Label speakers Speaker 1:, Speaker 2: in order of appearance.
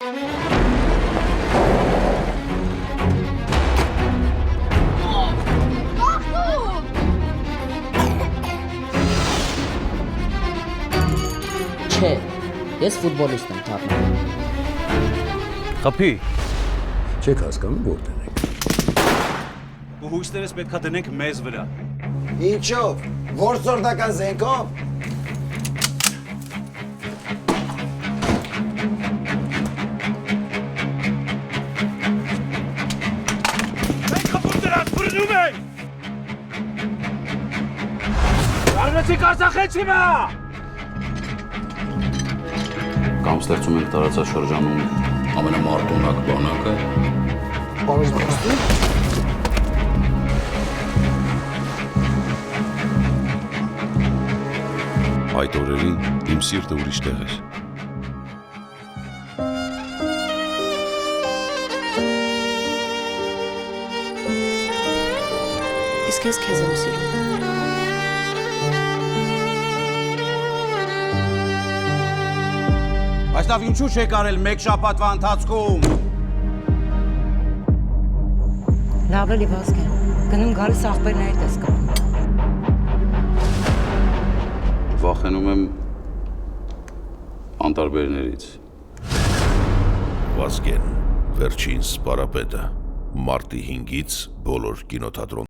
Speaker 1: Չէ, ես ֆուտբոլիստ եմ թափում։
Speaker 2: Խփի։
Speaker 3: Չեք հասկանում որտեղ եք։
Speaker 2: Ու հույսներս պետքա դնենք մեզ վրա։
Speaker 4: Ինչով, որսորդական զենքով։
Speaker 2: Մենք խփում դրանց բռնում ենք։ Արնեցի Արցախեցիմա։
Speaker 5: Կամ ստեղծում ենք տարածաշրջանում ամենամարտունակ բանակը։
Speaker 6: Այդ օրերին իմ սիրտը ուրիշ տեղ էր։
Speaker 7: Իսկ ես քեզ եմ սիրում։
Speaker 2: Բայց լավ ինչու չեք արել մեկ շաբաթվա ընթացքում։
Speaker 7: Լավ էլի Վազգեն, գնում գալիս աղբերներիդ ես կապում։
Speaker 5: Վախենում եմ անտարբերներից։
Speaker 6: Վազգեն, վերջին սպարապետը, մարտի 5-ից բոլոր կինոթատրոն